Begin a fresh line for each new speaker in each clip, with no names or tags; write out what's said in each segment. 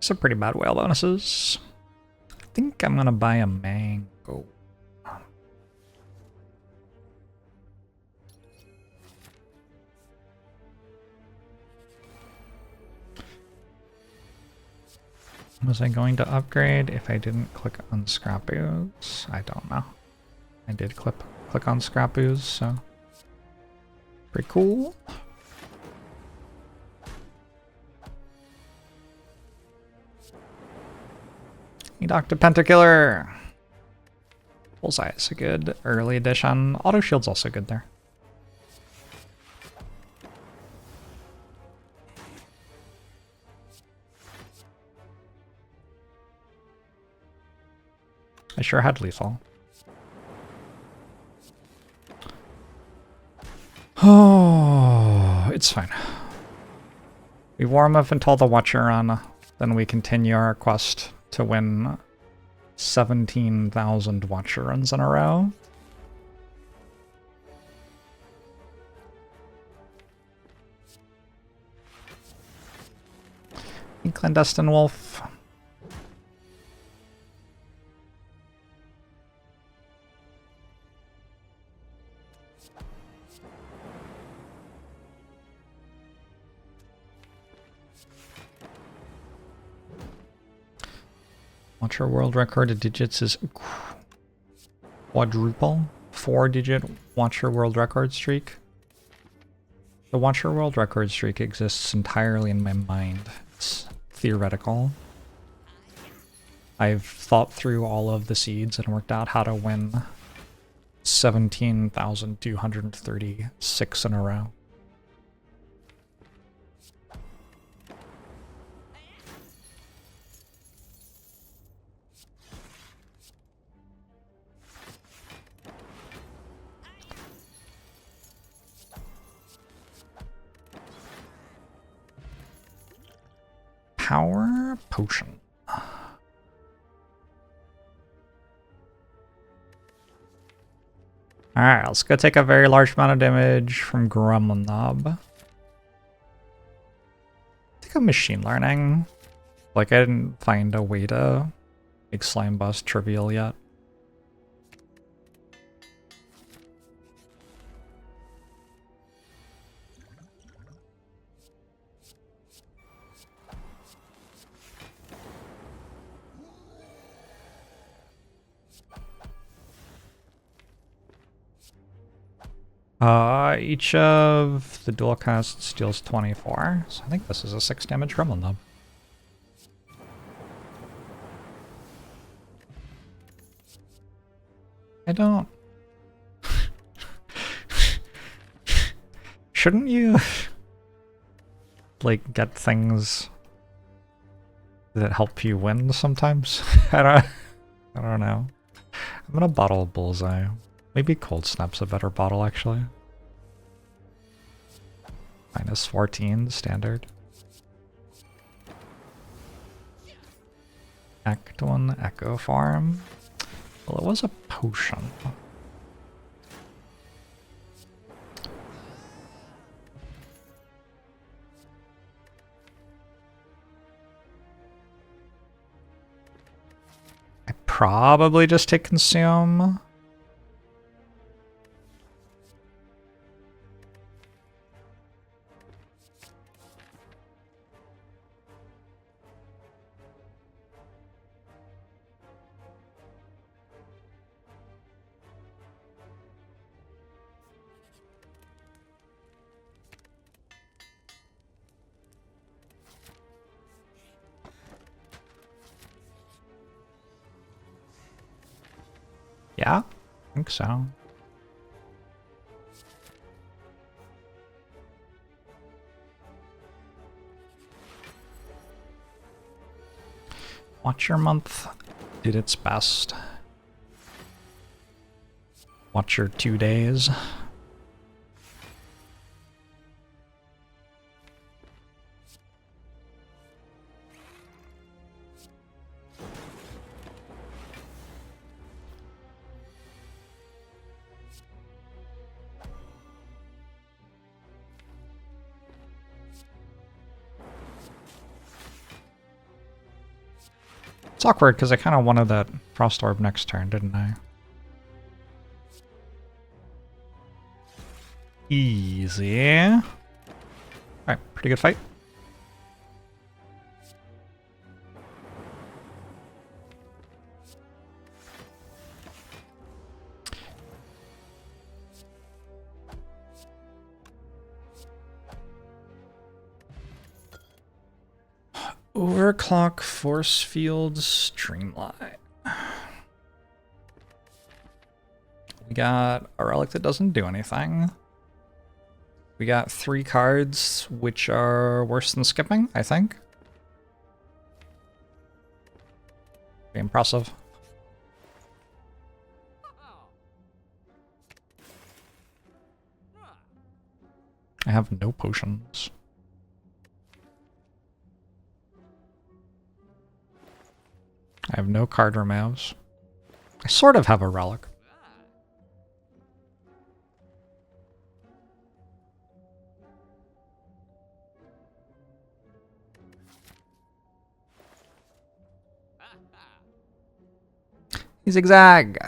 Some pretty bad whale bonuses. I think I'm gonna buy a mango. Was I going to upgrade if I didn't click on scrap ooze? I don't know. I did click on scrap ooze, so pretty cool. Hey, Dr. Pentakiller. Bullseye is a good early addition. Auto shield's also good there. I sure had lethal. Oh, it's fine. We warm up until the Watcher run, then we continue our quest to win 17,000 Watcher runs in a row. Hey, Clandestine Wolf. Watcher world record digits is quadruple. 4-digit Watcher world record streak. The Watcher world record streak exists entirely in my mind. It's theoretical. I've thought through all of the seeds and worked out how to win 17,236 in a row. Power potion. Alright, let's go take a very large amount of damage from Gremlin Knob. I think I'm machine learning. Like, I didn't find a way to make Slime Boss trivial yet. Each of the dual casts deals 24, so I think this is a 6 damage Gremlin Knob. I don't... Shouldn't you, like, get things that help you win sometimes? I don't know. I'm gonna bottle Bullseye. Maybe Cold Snap's a better bottle, actually. Minus 14, standard. Act 1, Echo Farm. Well, it was a potion. I probably just take Consume. Yeah, I think so. Watcher month did its best. Watcher 2 days. awkward because I kind of wanted that Frost Orb next turn, didn't I? Easy. Alright, pretty good fight. Overclock, force field, streamline. We got a relic that doesn't do anything. We got 3 cards, which are worse than skipping, I think. Pretty impressive. I have no potions. I have no card removes. I sort of have a relic. Zigzag.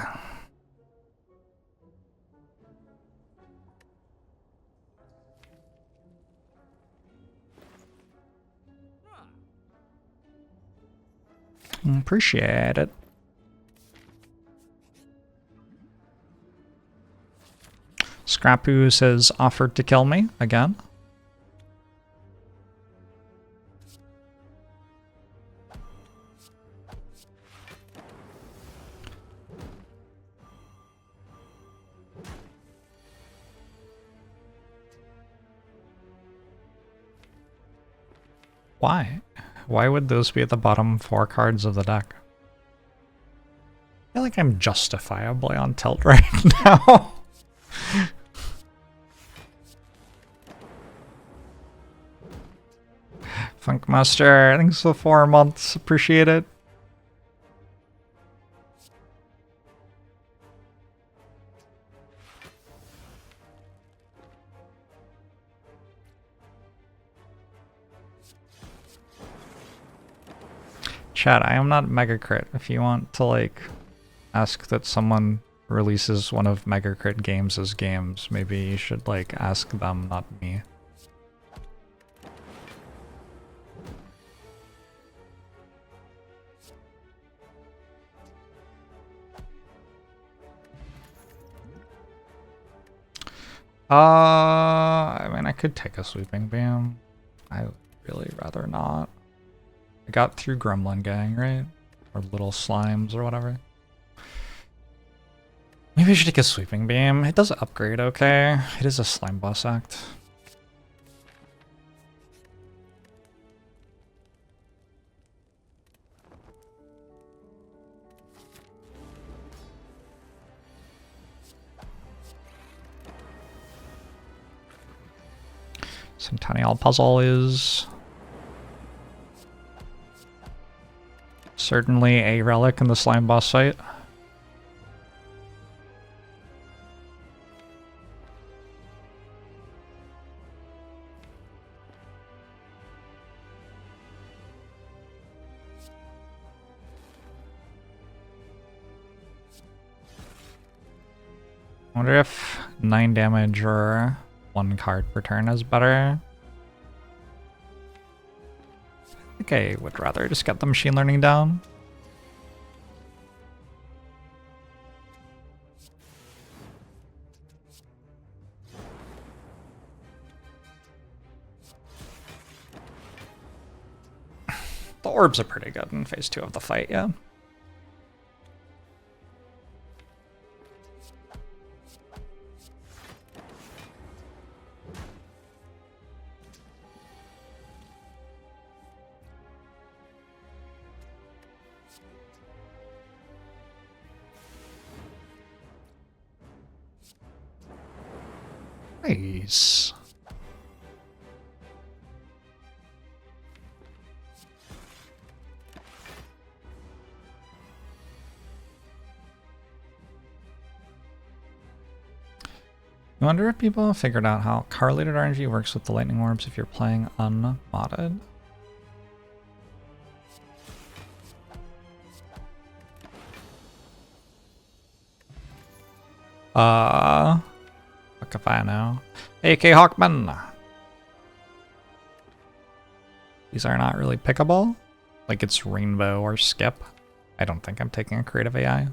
Appreciate it. Scrapoos has offered to kill me again. Why? Why would those be at the bottom 4 cards of the deck? I feel like I'm justifiably on tilt right now. Funkmaster, thanks for 4 months. Appreciate it. Chat, I am not Mega Crit. If you want to, like, ask that someone releases one of Mega Crit games as games, maybe you should, like, ask them, not me. I mean, I could take a Sweeping Beam. I would really rather not. I got through Gremlin Gang, right? Or Little Slimes or whatever. Maybe I should take a Sweeping Beam. It does upgrade okay. It is a Slime Boss Act. Centennial Puzzle is certainly a relic in the Slime Boss site. I wonder if 9 damage or 1 card per turn is better. I think I would rather just get the machine learning down. The orbs are pretty good in phase 2 of the fight, yeah. Nice. I wonder if people have figured out how correlated RNG works with the lightning orbs if you're playing unmodded. Fuck if I know. AK Hawkman! These are not really pickable. Like it's Rainbow or Skip. I don't think I'm taking a creative AI.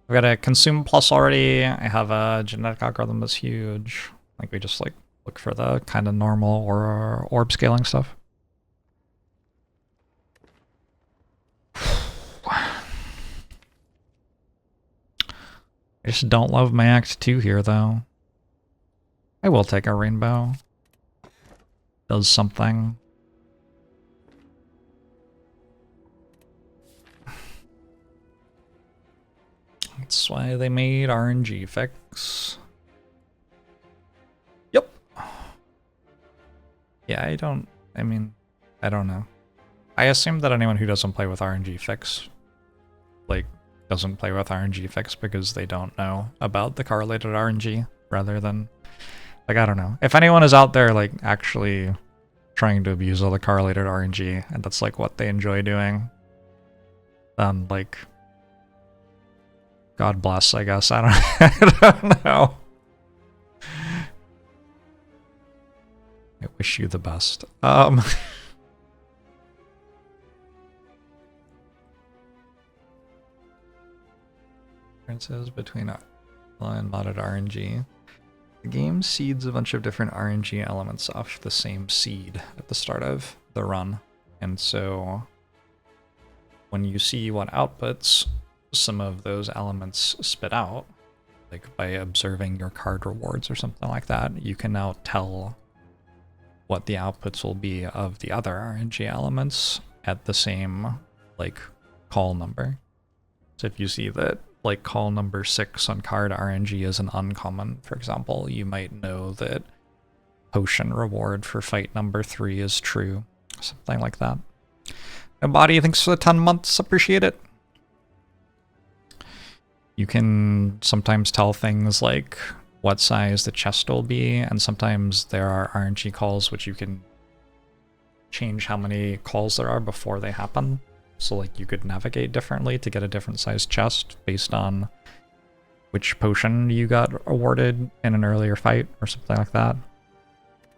I've got a Consume Plus already. I have a genetic algorithm that's huge. Like we just like look for the kind of normal or orb scaling stuff. I just don't love my Act 2 here, though. I will take a Rainbow. Does something. That's why they made RNG fix. Yep. Yeah, I don't know. I assume that anyone who doesn't play with RNG fix, like, doesn't play with RNG fix because they don't know about the correlated RNG rather than, like, I don't know. If anyone is out there, like, actually trying to abuse all the correlated RNG and that's, like, what they enjoy doing, then, like, God bless, I guess. I don't know. I wish you the best. Differences between and modded RNG. The game seeds a bunch of different RNG elements off the same seed at the start of the run. And so when you see what outputs some of those elements spit out, like by observing your card rewards or something like that, you can now tell what the outputs will be of the other RNG elements at the same, like, call number. So if you see that, like, call number 6 on card RNG is an uncommon, for example, you might know that potion reward for fight number 3 is true. Something like that. Nobody thanks for the 10 months, appreciate it. You can sometimes tell things like what size the chest will be, and sometimes there are RNG calls which you can change how many calls there are before they happen. So like you could navigate differently to get a different size chest based on which potion you got awarded in an earlier fight or something like that.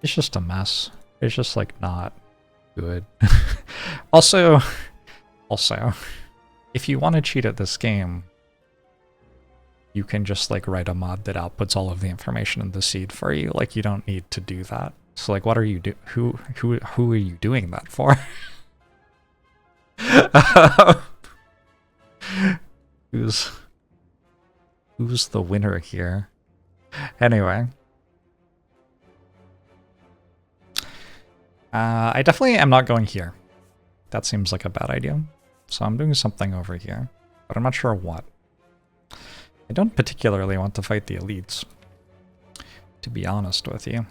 It's just a mess. It's just like not good. Also, if you want to cheat at this game, you can just like write a mod that outputs all of the information in the seed for you. Like you don't need to do that. So like what are you who are you doing that for? Who's the winner here? Anyway. I definitely am not going here. That seems like a bad idea. So I'm doing something over here, but I'm not sure what. I don't particularly want to fight the elites, to be honest with you.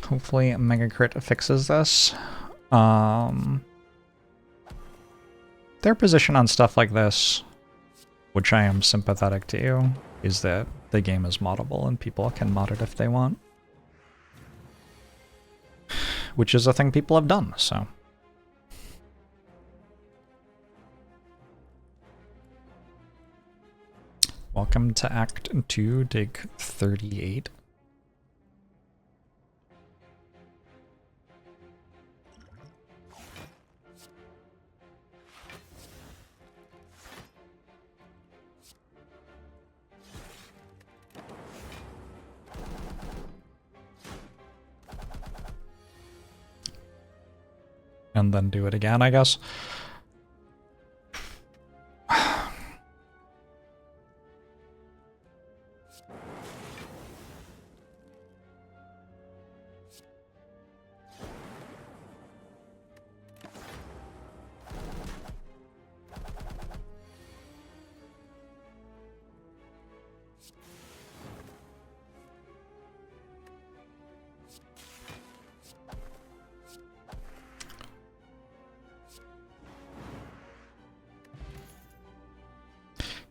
Hopefully Mega Crit fixes this. Their position on stuff like this, which I am sympathetic to, is that the game is moddable and people can mod it if they want. Which is a thing people have done, so. Welcome to Act 2, Dig 38. And then do it again, I guess.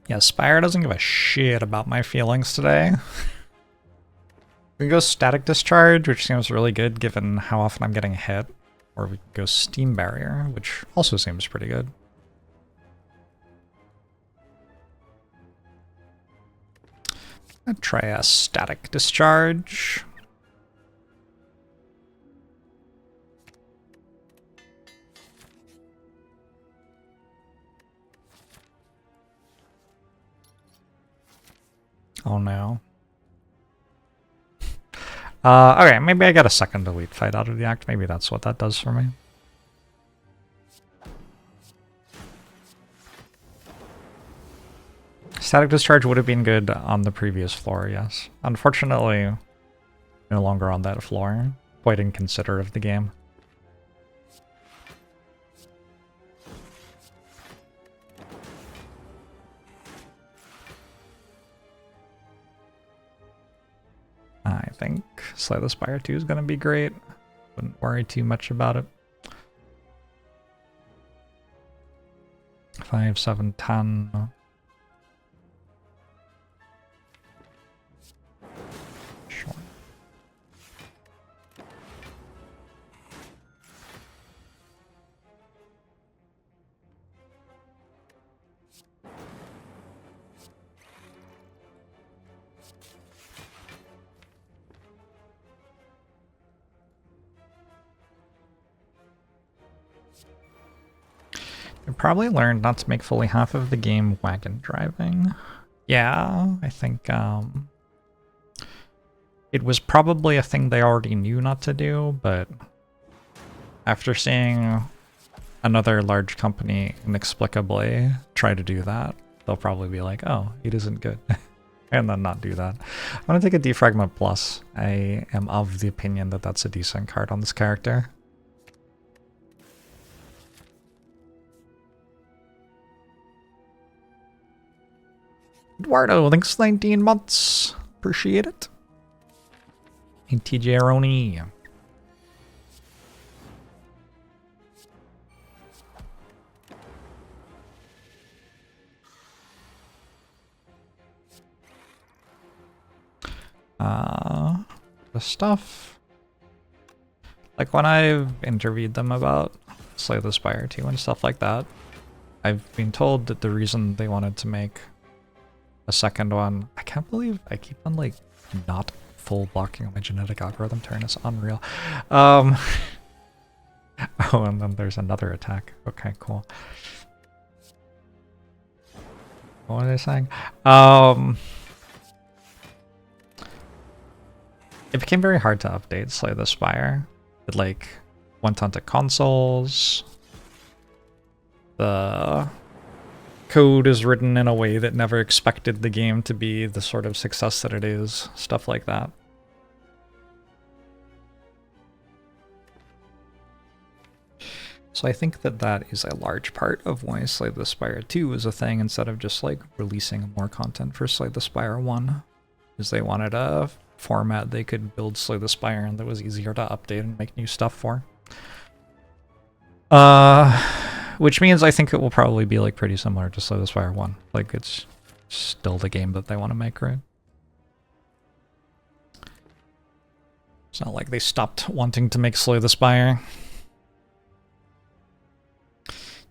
Yeah, Spire doesn't give a shit about my feelings today. We can go Static Discharge, which seems really good given how often I'm getting hit. Or we can go Steam Barrier, which also seems pretty good. I'll try a Static Discharge. Oh no. Okay, maybe I get a second Elite Fight out of the act. Maybe that's what that does for me. Static Discharge would have been good on the previous floor, yes. Unfortunately, no longer on that floor. Quite inconsiderate of the game. I think Slay the Spire 2 is going to be great. Wouldn't worry too much about it. 5, 7, 10. Sure. I probably learned not to make fully half of the game wagon driving. Yeah, I think it was probably a thing they already knew not to do, but after seeing another large company inexplicably try to do that, they'll probably be like, oh, it isn't good. And then not do that. I'm going to take a Defragment Plus. I am of the opinion that that's a decent card on this character. Eduardo, thanks 19 months. Appreciate it. And TJ Aroni. The stuff. Like when I've interviewed them about Slay the Spire 2 and stuff like that, I've been told that the reason they wanted to make a second one, I can't believe I keep on like not full blocking on my genetic algorithm turn, it's unreal. Oh, and then there's another attack. Okay, cool. What are they saying? It became very hard to update Slay the Spire. It like went onto consoles. The code is written in a way that never expected the game to be the sort of success that it is. Stuff like that. So I think that that is a large part of why Slay the Spire 2 is a thing instead of just like releasing more content for Slay the Spire 1. Is they wanted a format they could build Slay the Spire and that was easier to update and make new stuff for. Which means I think it will probably be like pretty similar to Slay the Spire 1. Like it's still the game that they want to make, right? It's not like they stopped wanting to make Slay the Spire.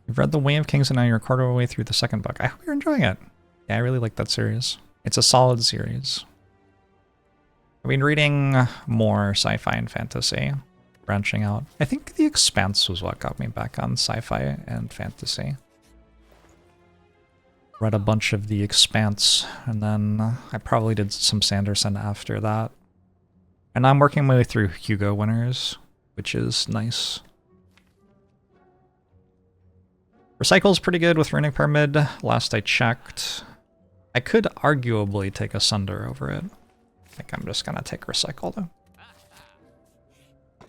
You've read The Way of Kings and now you're a quarter of the way through the second book. I hope you're enjoying it. Yeah, I really like that series. It's a solid series. I've been reading more sci-fi and fantasy, branching out. I think The Expanse was what got me back on sci-fi and fantasy. Read a bunch of The Expanse, and then I probably did some Sanderson after that. And I'm working my way through Hugo winners, which is nice. Recycle's pretty good with Runic Pyramid, last I checked. I could arguably take a Sunder over it. I think I'm just gonna take Recycle though.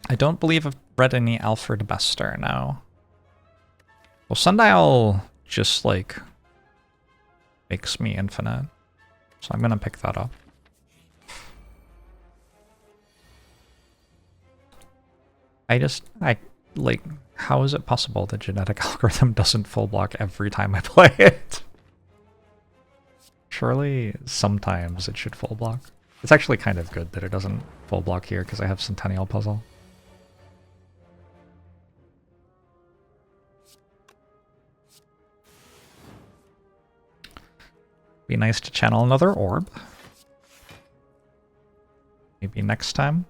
I don't believe I've read any Alfred Bester now. Well, Sundial just like makes me infinite, so I'm gonna pick that up. I like, how is it possible the genetic algorithm doesn't full block every time I play it? Surely sometimes it should full block. It's actually kind of good that it doesn't full block here because I have Centennial Puzzle. Be nice to channel another orb. Maybe next time.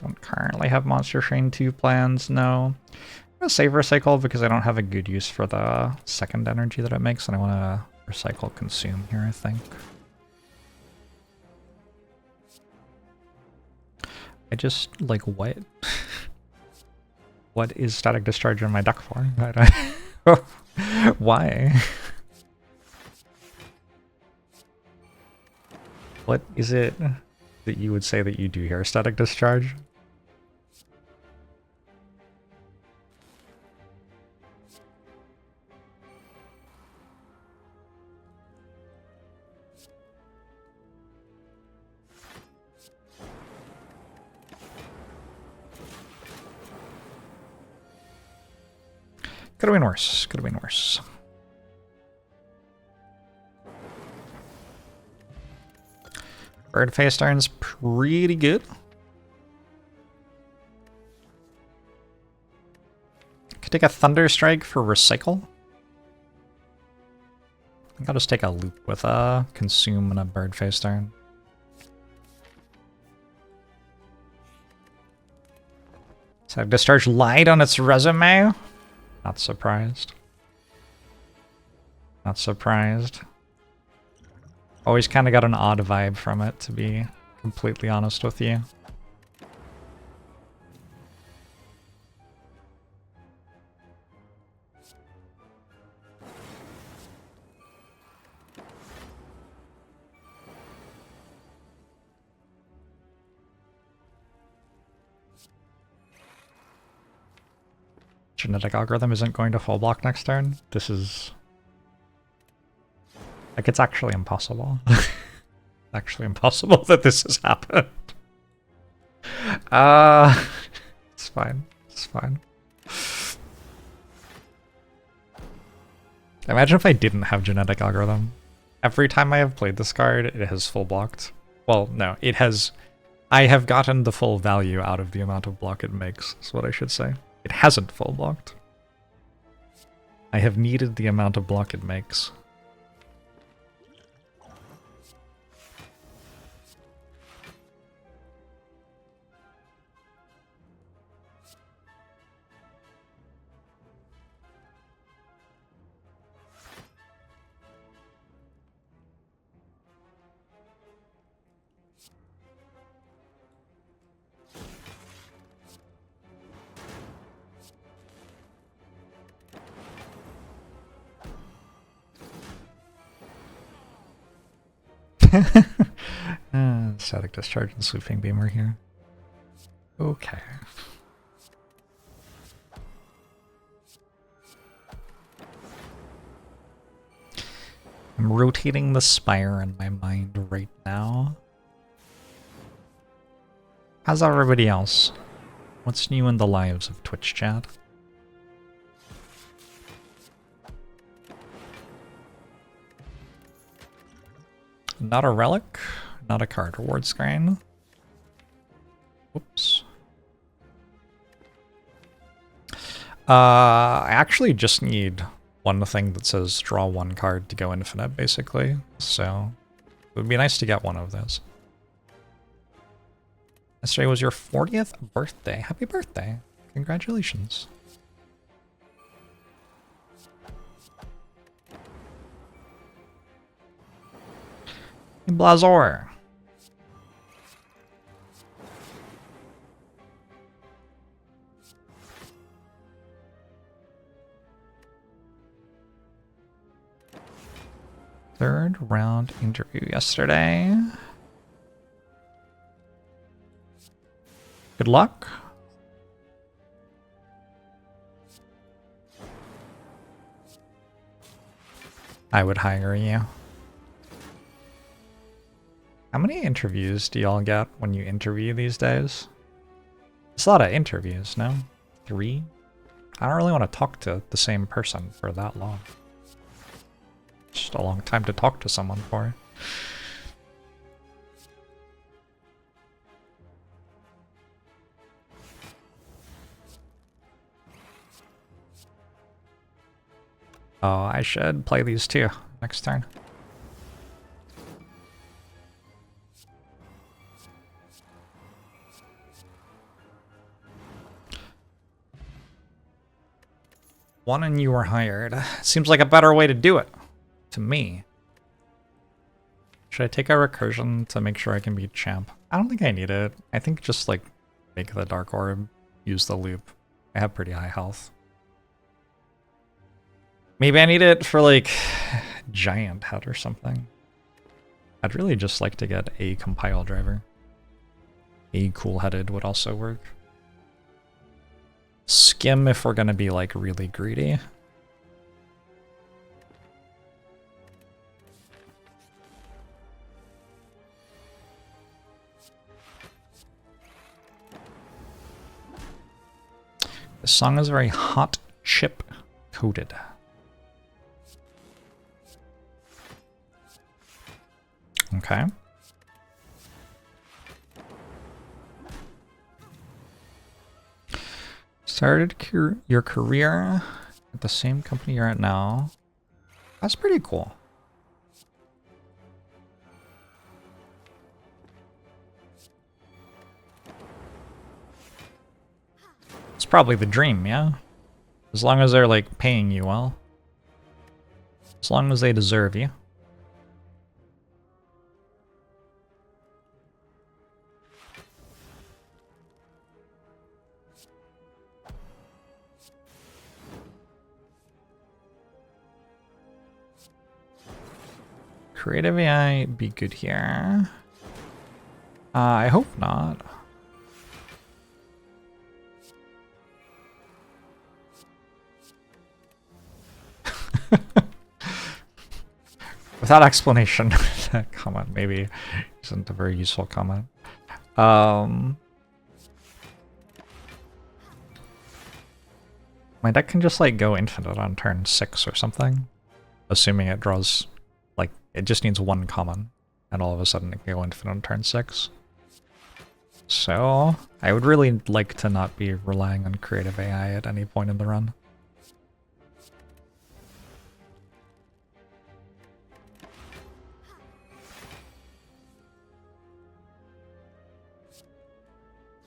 Don't currently have Monster Train 2 plans, no. I'm gonna save Recycle because I don't have a good use for the second energy that it makes, and I want to recycle Consume here, I think. I just, like, what? What is Static Discharge in my deck for? Why? What is it that you would say that you do here? Static Discharge? Could have been worse. Could have been worse. Bird Face Darn's pretty good. Could take a Thunder Strike for Recycle. I think I'll just take a loop with a Consume and a Bird Face Darn. So Discharge lied on its resume. Not surprised. Not surprised. Always kind of got an odd vibe from it, to be completely honest with you. Genetic Algorithm isn't going to full block next turn. This is... like, it's actually impossible. Actually impossible that this has happened. It's fine. It's fine. Imagine if I didn't have Genetic Algorithm. Every time I have played this card, it has full blocked. Well, no, it has... I have gotten the full value out of the amount of block it makes, is what I should say. It hasn't full blocked. I have needed the amount of block it makes. Static Discharge and Sweeping Beamer here. Okay. I'm rotating the Spire in my mind right now. How's everybody else? What's new in the lives of Twitch chat? Not a relic, not a card reward screen. Whoops. I actually just need one thing that says draw one card to go infinite, basically. So it would be nice to get one of those. Yesterday was your 40th birthday. Happy birthday. Congratulations. Blazor. Third round interview yesterday. Good luck. I would hire you. How many interviews do y'all get when you interview these days? It's a lot of interviews, no? 3? I don't really want to talk to the same person for that long. It's just a long time to talk to someone for. Oh, I should play these too next turn. One and you were hired. Seems like a better way to do it. To me. Should I take a recursion to make sure I can beat champ? I don't think I need it. I think just like make the dark orb, use the loop. I have pretty high health. Maybe I need it for like giant head or something. I'd really just like to get a compile driver. A cool-headed would also work. Skim if we're gonna be like really greedy. This song is very hot chip coated. Okay. Started your career at the same company you're at now. That's pretty cool. It's probably the dream, yeah? As long as they're like paying you well. As long as they deserve you. Creative AI be good here. I hope not. Without explanation, that comment maybe isn't a very useful comment. My deck can just like go infinite on turn 6 or something, assuming it draws, like, it just needs one common, and all of a sudden it can go infinite on turn 6. So, I would really like to not be relying on creative AI at any point in the run.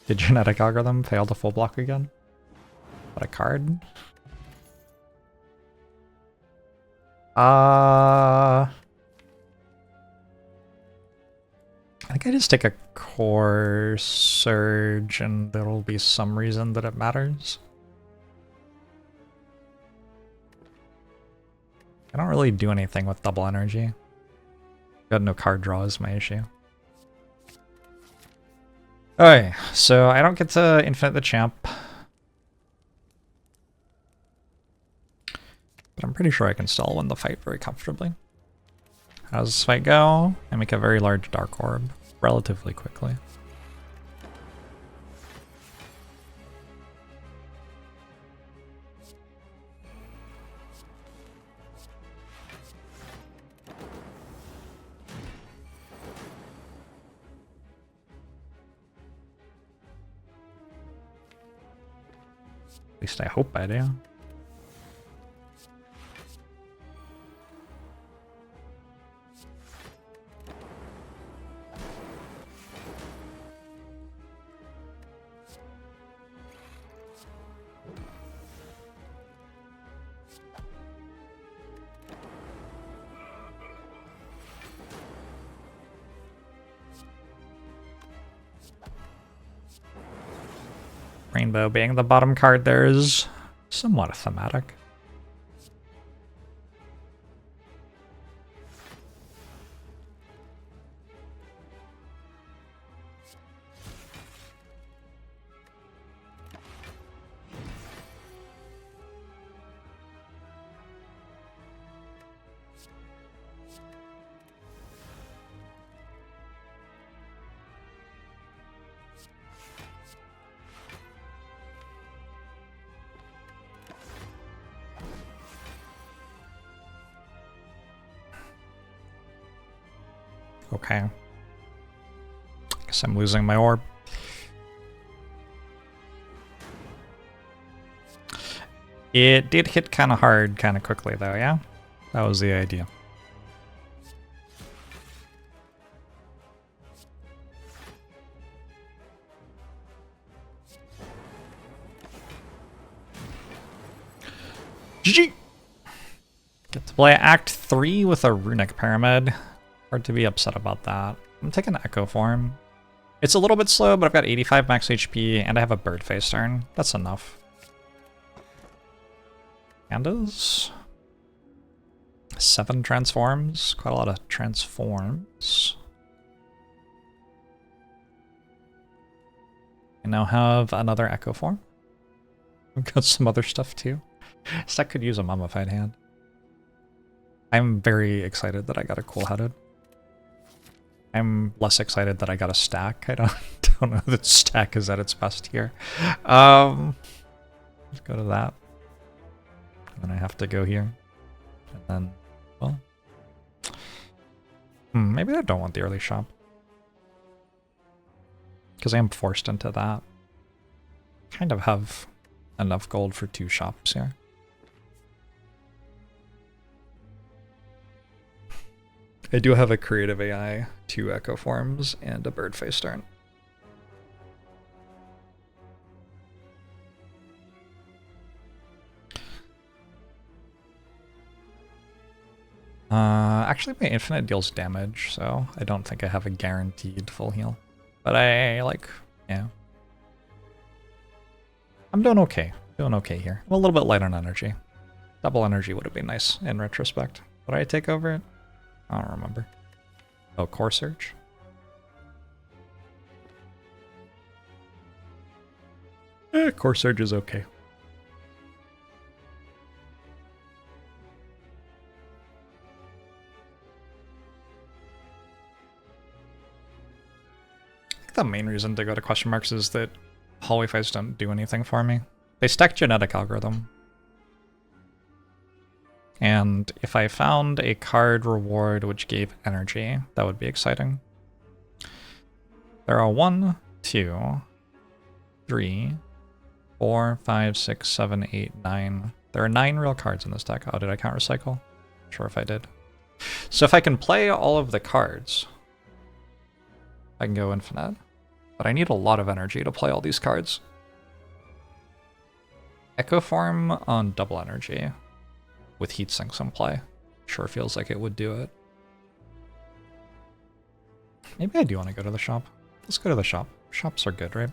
Did genetic algorithm fail to full block again? What a card. I think I just take a core surge and there'll be some reason that it matters. I don't really do anything with double energy. Got no card draw is my issue. Okay, so I don't get to infinite the champ. But I'm pretty sure I can still win the fight very comfortably. How does this fight go? I make a very large dark orb relatively quickly. At least I hope I do. Rainbow being the bottom card there is somewhat thematic. Okay. Guess I'm losing my orb. It did hit kind of hard, kind of quickly, though, yeah? That was the idea. GG! Get to play Act 3 with a Runic Pyramid. Hard to be upset about that. I'm taking Echo Form. It's a little bit slow, but I've got 85 max HP, and I have a Bird Face turn. That's enough. Pandas? 7 transforms. Quite a lot of transforms. I now have another Echo Form. I've got some other stuff too. Stack could use a Mummified Hand. I'm very excited that I got a Cool-Headed. I'm less excited that I got a stack. I don't know that stack is at its best here. Let's go to that. And then I have to go here. And then, well... maybe I don't want the early shop. Because I am forced into that. Kind of have enough gold for 2 shops here. I do have a Creative AI, 2 Echo Forms, and a Bird Face turn. Actually my Infinite deals damage, so I don't think I have a guaranteed full heal. But I, like, yeah. I'm doing okay. Doing okay here. I'm a little bit light on energy. Double energy would have been nice in retrospect. Would I take over it? I don't remember. Oh, Core Surge? Core Surge is okay. I think the main reason to go to question marks is that hallway fights don't do anything for me. They stack genetic algorithm. And if I found a card reward which gave energy, that would be exciting. There are 1, 2, 3, 4, 5, 6, 7, 8, 9. There are 9 real cards in this deck. Oh, did I count recycle? Sure if I did. So if I can play all of the cards, I can go infinite. But I need a lot of energy to play all these cards. Echo Form on double energy with heat sinks in play. Sure feels like it would do it. Maybe I do want to go to the shop. Let's go to the shop. Shops are good, right?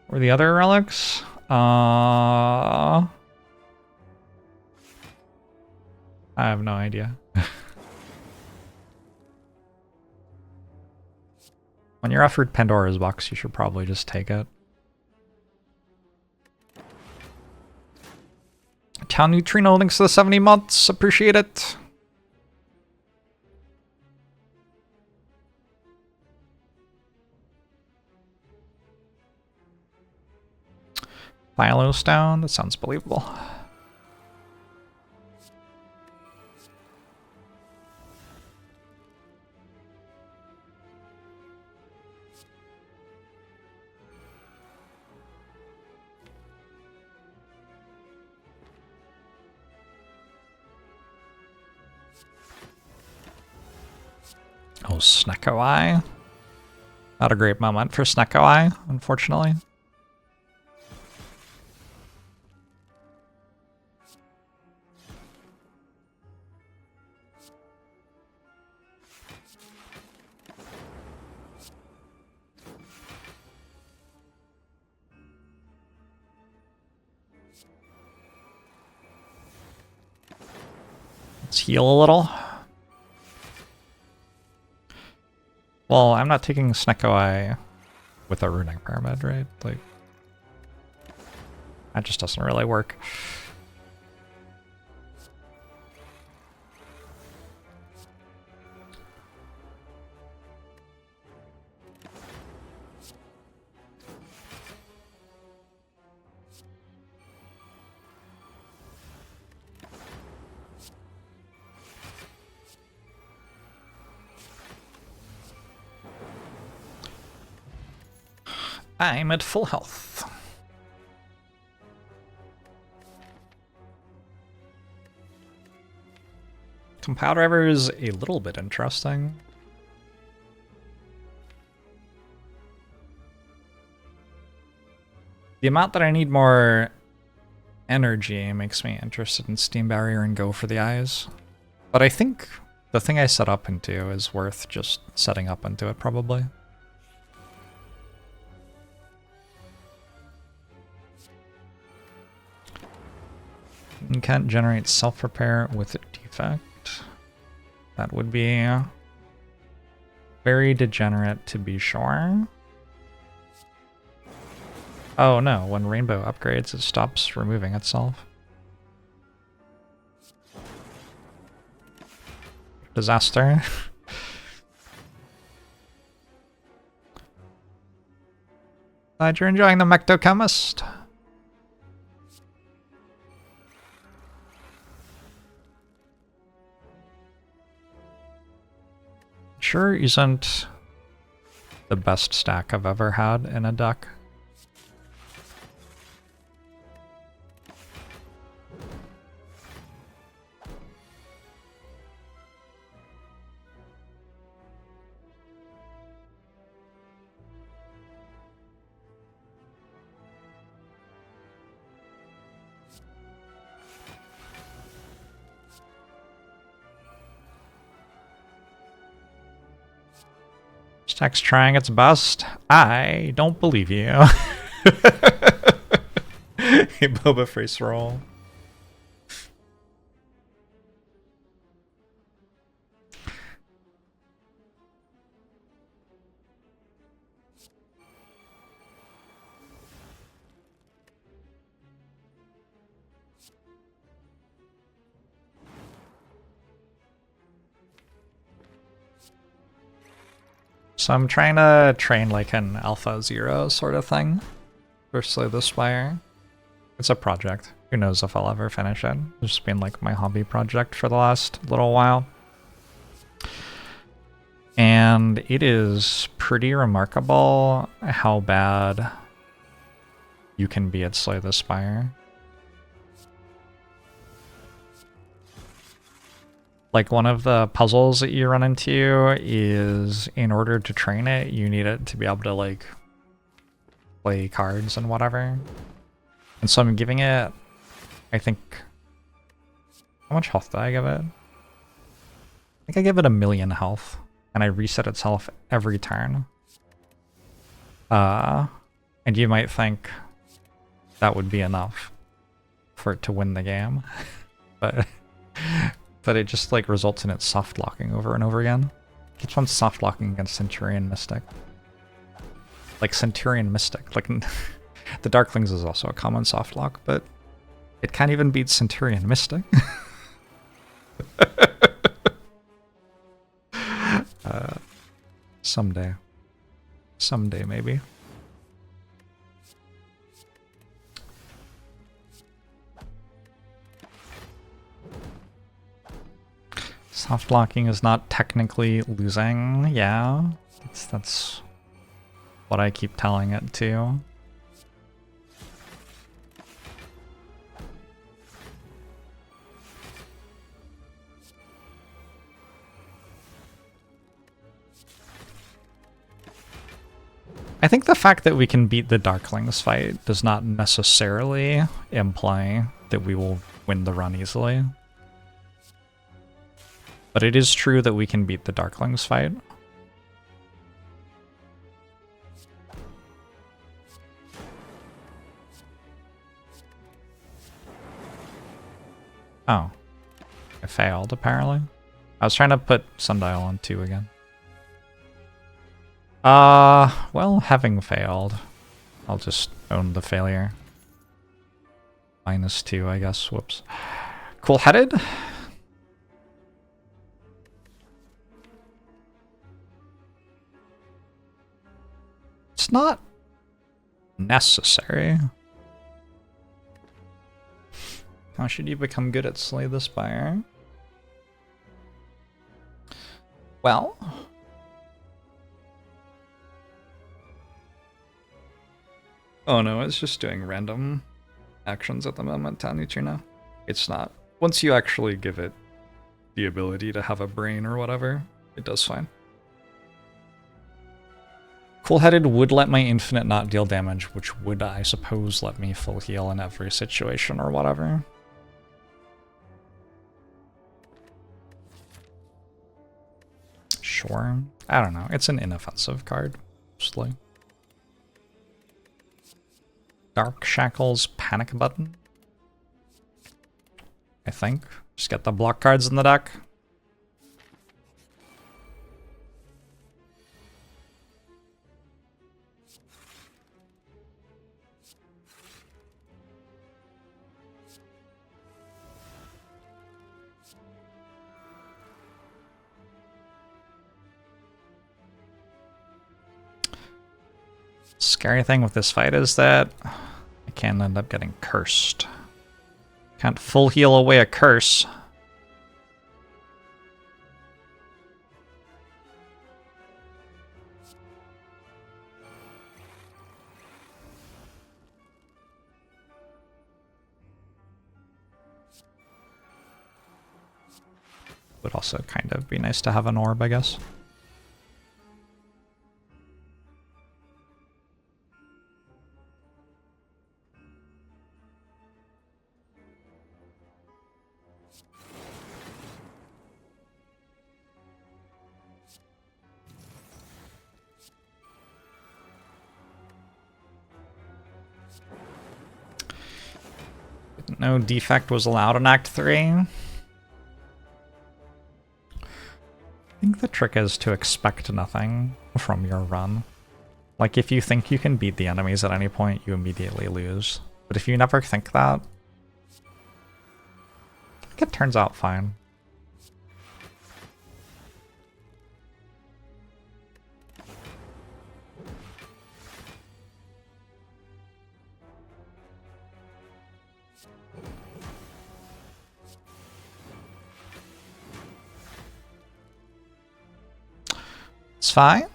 Or the other relics? I have no idea. When you're offered Pandora's box, you should probably just take it. Town Neutrino, thanks for the 70 months. Appreciate it. Philostone, that sounds believable. Oh, Snecko Eye. Not a great moment for Snecko Eye, unfortunately. Let's heal a little. Well, I'm not taking Snecko Eye with a Runic Pyramid, right? Like, that just doesn't really work. I'm at full health. Compile driver is a little bit interesting. The amount that I need more energy makes me interested in Steam Barrier and go for the eyes. But I think the thing I set up into is worth just setting up into it, probably. You can't generate self-repair with Defect. That would be very degenerate, to be sure. Oh no, when Rainbow upgrades, it stops removing itself. Disaster. Glad you're enjoying the Mectochemist. Sure isn't the best stack I've ever had in a deck. Stack's trying its best. I don't believe you. A Boba face roll. So I'm trying to train like an Alpha Zero sort of thing for Slay the Spire. It's a project. Who knows if I'll ever finish it. It's just been like my hobby project for the last little while. And it is pretty remarkable how bad you can be at Slay the Spire. Like, one of the puzzles that you run into is, in order to train it, you need it to be able to, like, play cards and whatever. And so I'm giving it, I think... How much health did I give it? I think I give it 1,000,000 health, and I reset itself every turn. And you might think that would be enough for it to win the game. But it just like results in it soft locking over and over again. It keeps on soft locking against Centurion Mystic. Like Centurion Mystic. Like the Darklings is also a common soft lock, but it can't even beat Centurion Mystic. Someday. Someday, maybe. Soft locking is not technically losing, yeah. That's what I keep telling it to. I think the fact that we can beat the Darklings fight does not necessarily imply that we will win the run easily. But it is true that we can beat the Darklings fight. Oh. I failed, apparently. I was trying to put Sundial on 2 again. Well, having failed, I'll just own the failure. -2, I guess. Whoops. Cool-headed? It's not necessary. How should you become good at Slay the Spire? Well, Oh no, it's just doing random actions at the moment, Town Neutrino. It's not. Once you actually give it the ability to have a brain or whatever, it does fine. Cool-headed would let my infinite not deal damage, which would, I suppose, let me full heal in every situation or whatever. Sure. I don't know. It's an inoffensive card, mostly. Dark Shackles Panic Button. I think. Just get the block cards in the deck. Scary thing with this fight is that I can end up getting cursed. Can't full heal away a curse. Would also kind of be nice to have an orb, I guess. No Defect was allowed in Act 3. I think the trick is to expect nothing from your run. Like, if you think you can beat the enemies at any point, you immediately lose. But if you never think that, I think it turns out fine. It's fine.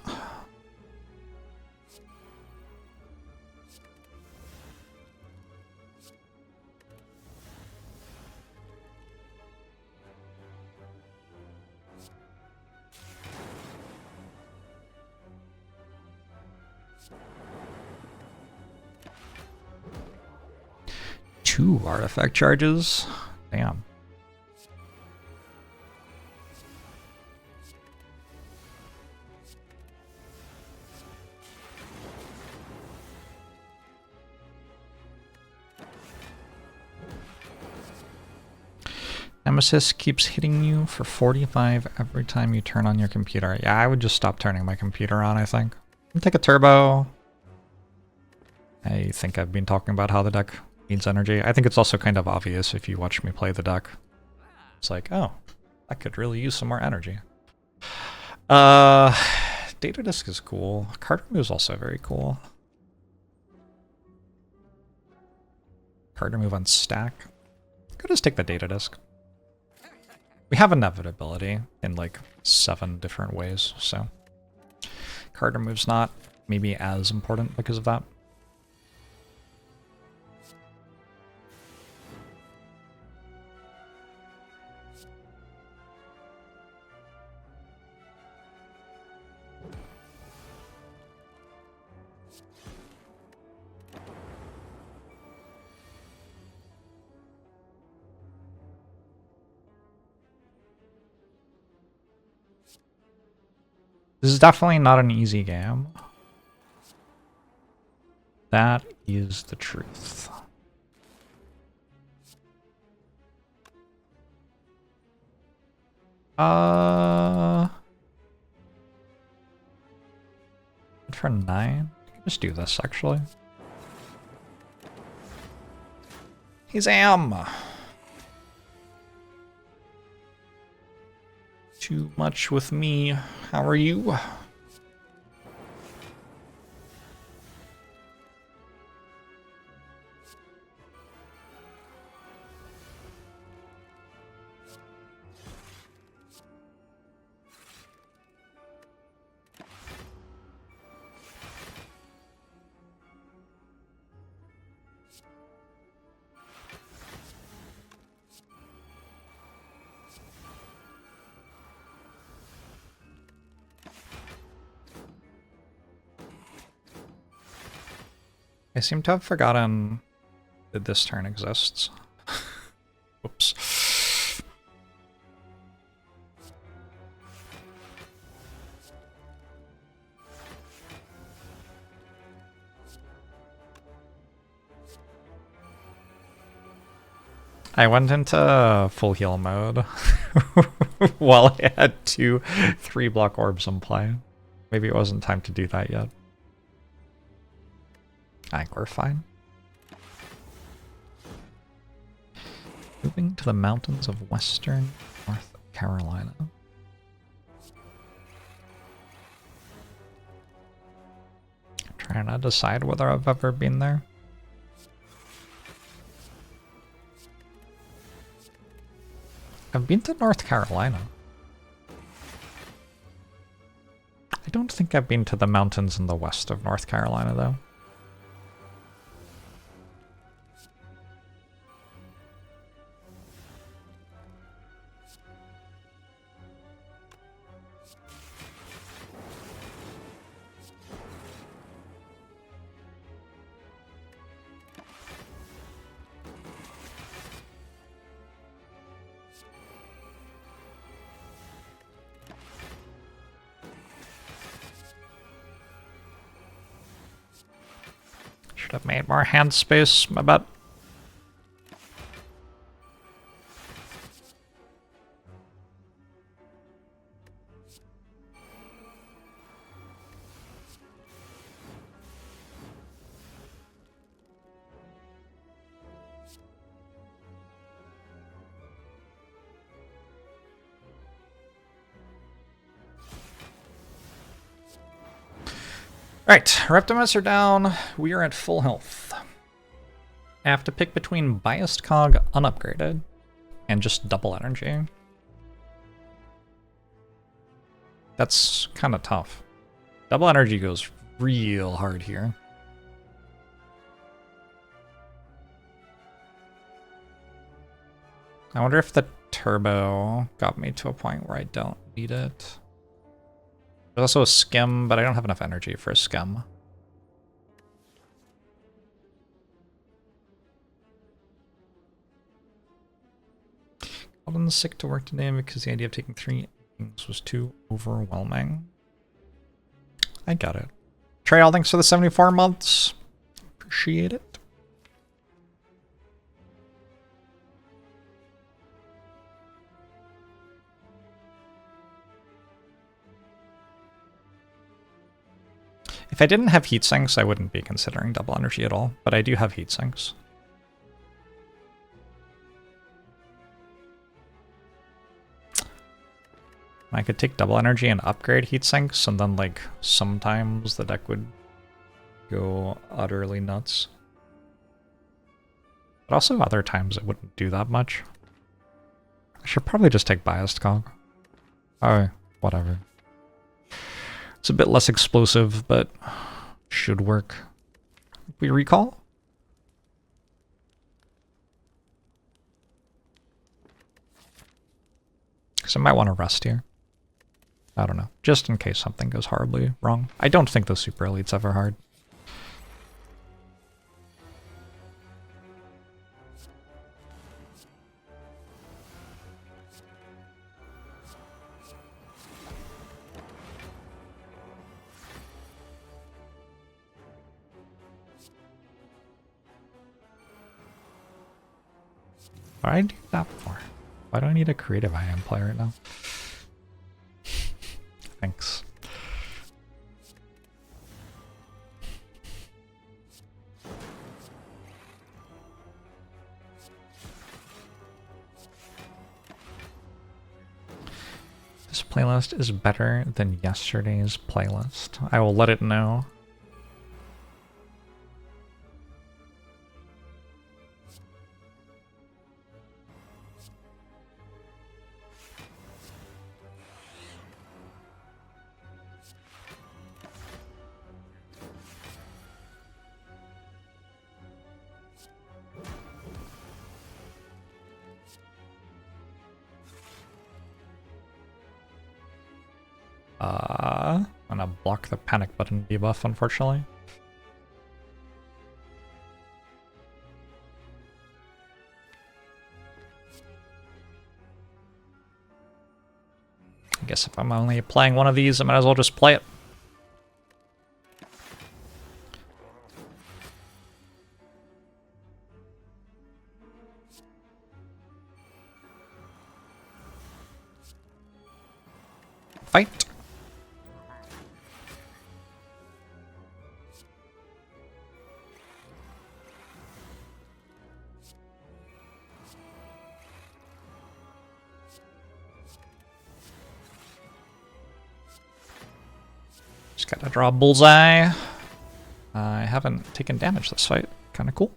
Two artifact charges? Damn. Nemesis keeps hitting you for 45 every time you turn on your computer. Yeah, I would just stop turning my computer on, I think. Take a turbo. I think I've been talking about how the deck needs energy. I think it's also kind of obvious if you watch me play the deck. It's like, oh, I could really use some more energy. Data Disk is cool. Card Remove is also very cool. Card Remove on stack. Could just take the Data Disk. We have inevitability in like 7 different ways, so card remove's not maybe as important because of that. This is definitely not an easy game. That is the truth. For 9? Just do this, actually. He's Am! Too much with me. How are you? I seem to have forgotten that this turn exists. Whoops. I went into full heal mode while I had 2 3-block orbs in play. Maybe it wasn't time to do that yet. I think we're fine. Moving to the mountains of western North Carolina. Trying to decide whether I've ever been there. I've been to North Carolina. I don't think I've been to the mountains in the west of North Carolina, though. Should have made more hand space, my bad. Right, Reptimus are down. We are at full health. I have to pick between Biased Cog unupgraded and just double energy. That's kind of tough. Double energy goes real hard here. I wonder if the turbo got me to a point where I don't need it. There's also a skim, but I don't have enough energy for a skim. Called in sick to work today because the idea of taking 3 things was too overwhelming. I got it. Trail, thanks for the 74 months. Appreciate it. If I didn't have heat sinks, I wouldn't be considering double energy at all, but I do have heat sinks. I could take double energy and upgrade heat sinks, and then like sometimes the deck would go utterly nuts. But also other times it wouldn't do that much. I should probably just take Biased Cog. Oh, whatever. It's a bit less explosive, but should work. We recall? Because I might want to rest here. I don't know. Just in case something goes horribly wrong. I don't think the Super Elite's ever hard. What do I do that for? Why do I need a creative IM play right now? Thanks. This playlist is better than yesterday's playlist. I will let it know. I'm gonna block the panic button debuff, unfortunately. I guess if I'm only playing one of these, I might as well just play it. Fight. Just gotta draw a bullseye. I haven't taken damage this fight. Kind of cool.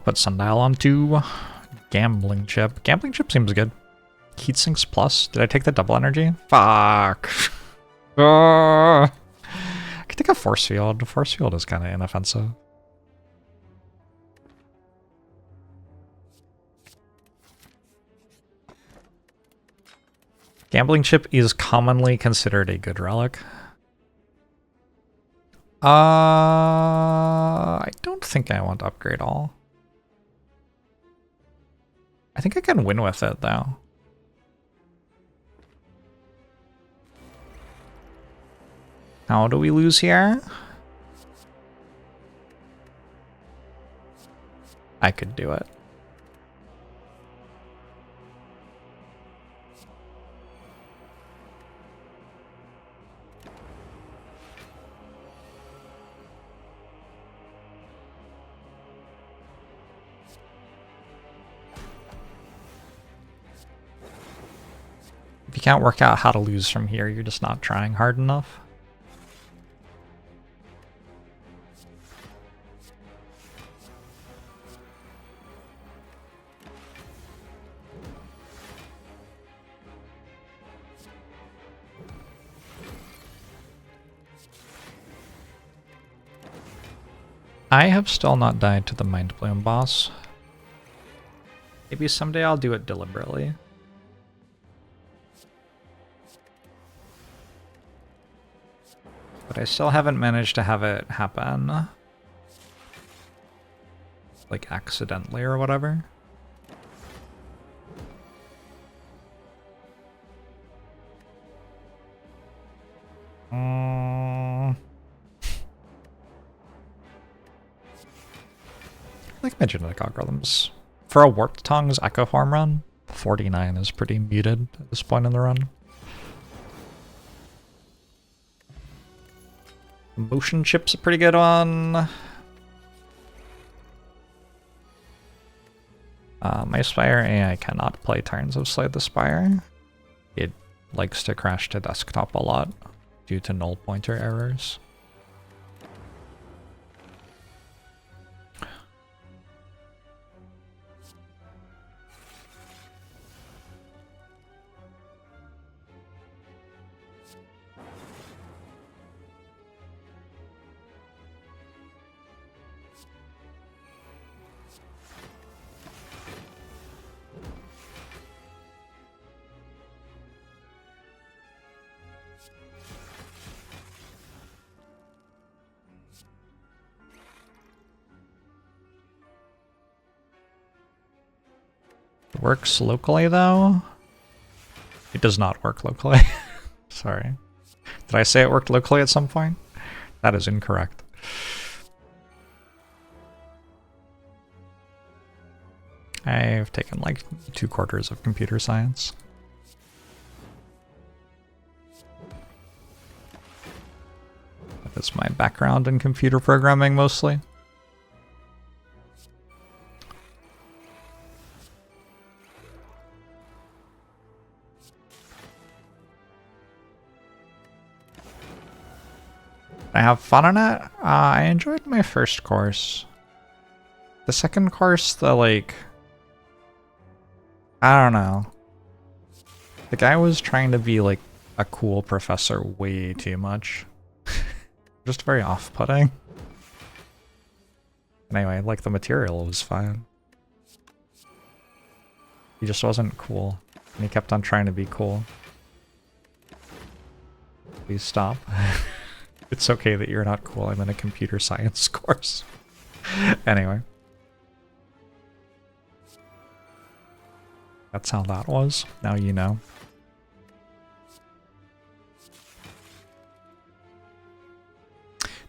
Put Sundial on 2. Gambling chip. Gambling chip seems good. Heat sinks plus. Did I take the double energy? Fuck. I could take a force field. Force field is kind of inoffensive. Gambling chip is commonly considered a good relic. I don't think I want to upgrade all. I think I can win with it though. How do we lose here? I could do it. If you can't work out how to lose from here, you're just not trying hard enough. I have still not died to the Mind Bloom boss. Maybe someday I'll do it deliberately. But I still haven't managed to have it happen. Like accidentally or whatever. Like my genetic algorithms. For a Warped Tongue's Echo Farm run, 49 is pretty muted at this point in the run. Motion chip's a pretty good one. My Spire AI cannot play turns of Slay the Spire. It likes to crash to desktop a lot due to null pointer errors. Works locally though? It does not work locally. Sorry. Did I say it worked locally at some point? That is incorrect. I've taken like 2 quarters of computer science. That's my background in computer programming mostly. I have fun on it. I enjoyed my first course. The second course, I don't know. The guy was trying to be like a cool professor way too much. Just very off-putting. Anyway, like the material was fine. He just wasn't cool. And he kept on trying to be cool. Please stop. It's okay that you're not cool. I'm in a computer science course. Anyway. That's how that was. Now you know.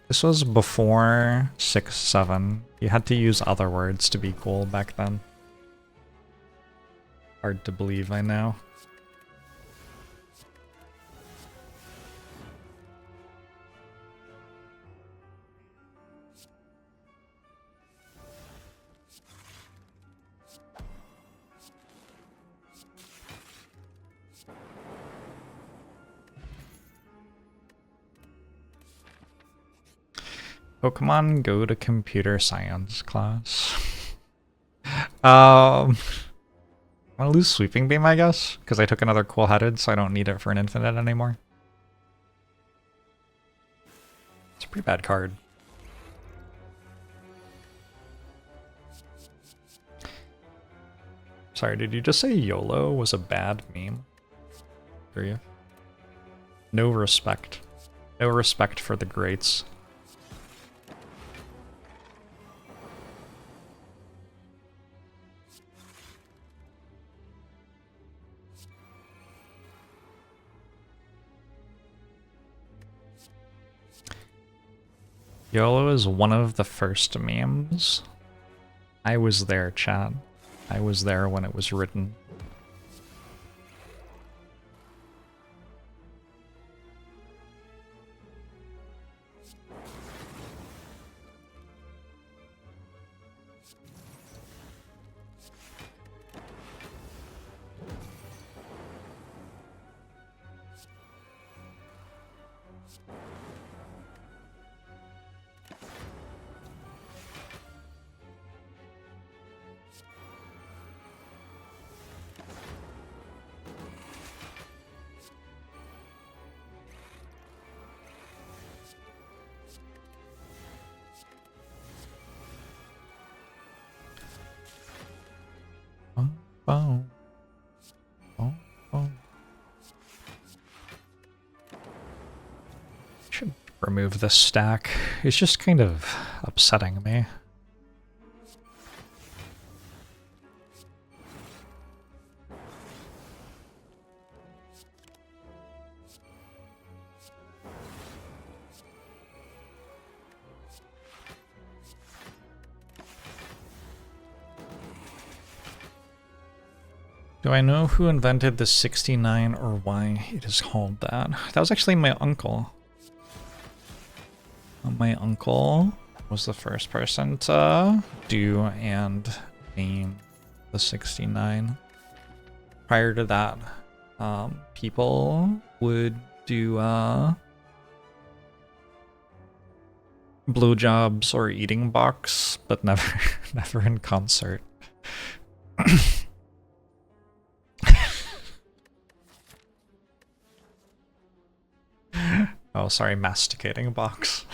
This was before 6.7. You had to use other words to be cool back then. Hard to believe, I know. Pokemon Go to computer science class. I'm gonna lose Sweeping Beam, I guess, because I took another Cool-Headed, so I don't need it for an infinite anymore. It's a pretty bad card. Sorry, did you just say YOLO was a bad meme? For you? No respect. No respect for the greats. YOLO is one of the first memes. I was there, chat. I was there when it was written. Oh. Oh. Oh. Should remove this stack. It's just kind of upsetting me. Do I know who invented the 69 or why it is called that? That was actually my uncle. My uncle was the first person to do and name the 69. Prior to that, people would do blowjobs or eating box, but never in concert. Oh, sorry, masticating box.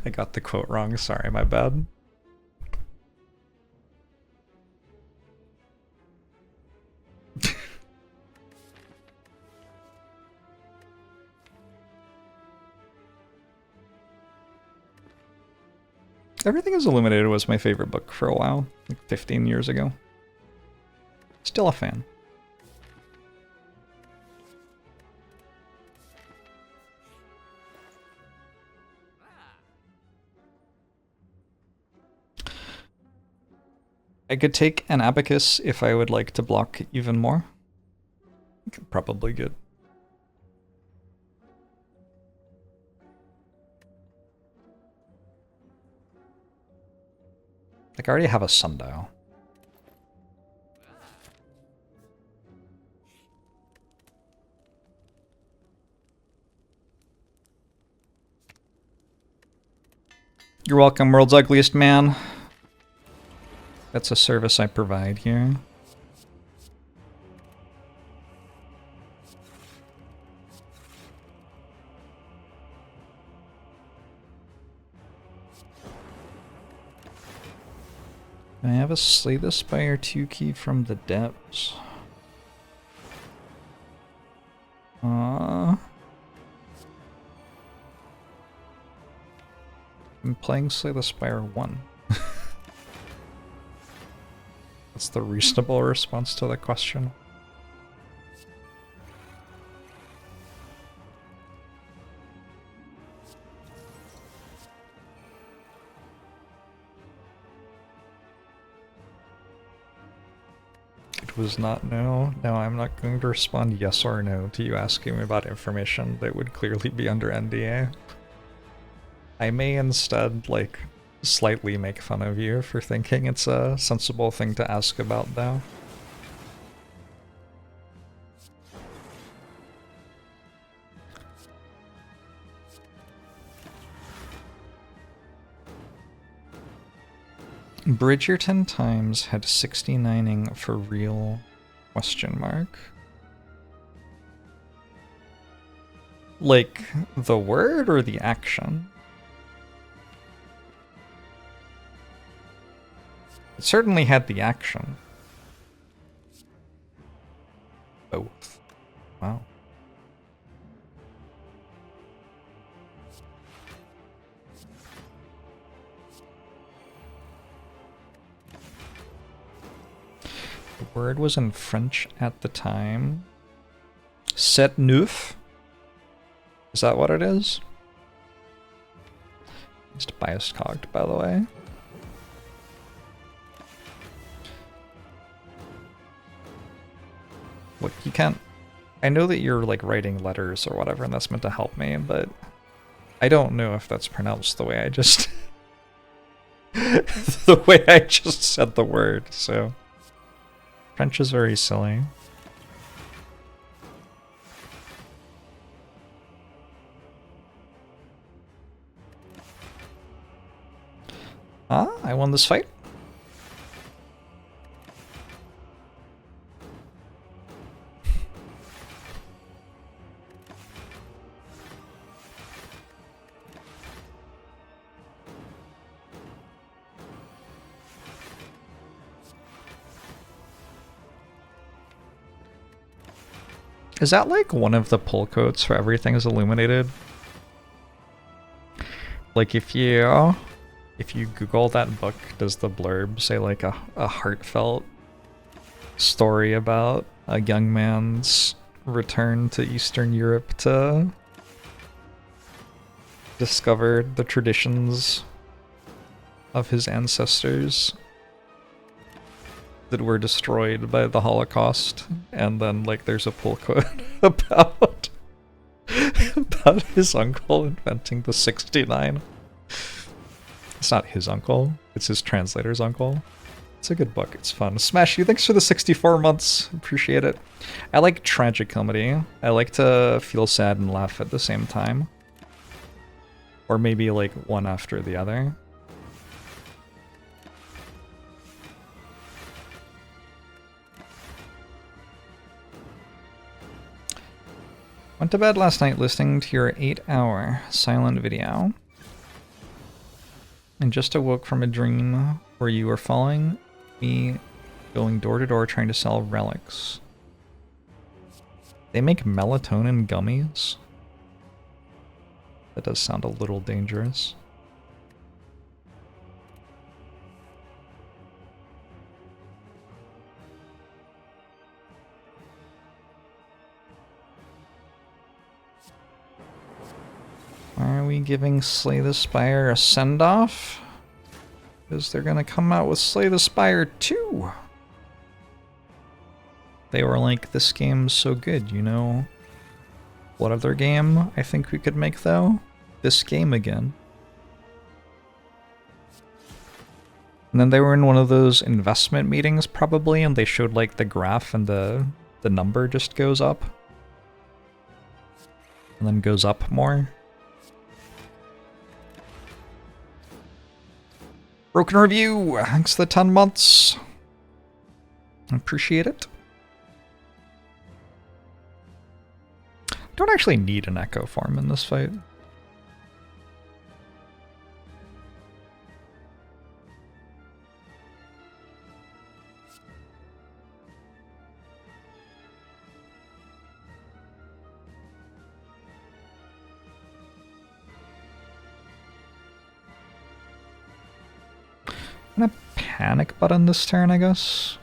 I got the quote wrong, sorry, my bad. Everything is Illuminated was my favorite book for a while, like 15 years ago. Still a fan. I could take an Abacus if I would like to block even more. I could probably get... Like, I already have a Sundial. You're welcome, World's Ugliest Man. That's a service I provide here. I have a Slay the Spire 2 key from the depths. I'm playing Slay the Spire 1. That's the reasonable response to the question. It was not no. No, I'm not going to respond yes or no to you asking me about information that would clearly be under NDA. I may instead, like, slightly make fun of you for thinking it's a sensible thing to ask about, though. Bridgerton Times had 69ing for real ? Like, the word or the action? It certainly had the action. Both. Wow. The word was in French at the time. Sept neuf? Is that what it is? Just biased cogged, by the way. Look, you can't... I know that you're, like, writing letters or whatever, and that's meant to help me, but I don't know if that's pronounced the way I just... the way I just said the word, so... French is very silly. Ah, I won this fight. Is that like one of the pull quotes for everything is illuminated? Like if you Google that book, does the blurb say like a heartfelt story about a young man's return to Eastern Europe to discover the traditions of his ancestors that were destroyed by the Holocaust, and then like there's a pull quote about his uncle inventing the 69. It's not his uncle, it's his translator's uncle. It's a good book, it's fun. Smash you, thanks for the 64 months, appreciate it. I like tragic comedy. I like to feel sad and laugh at the same time. Or maybe like one after the other. Went to bed last night listening to your 8-hour silent video. And just awoke from a dream where you were following me going door to door trying to sell relics. They make melatonin gummies? That does sound a little dangerous. Are we giving Slay the Spire a send-off? Because they're gonna come out with Slay the Spire 2. They were like, this game's so good, you know? What other game I think we could make though? This game again. And then they were in one of those investment meetings probably, and they showed like the graph and the number just goes up. And then goes up more. Broken Review! Thanks for the 10 months. Appreciate it. Don't actually need an echo form in this fight. I'm gonna panic button this turn, I guess.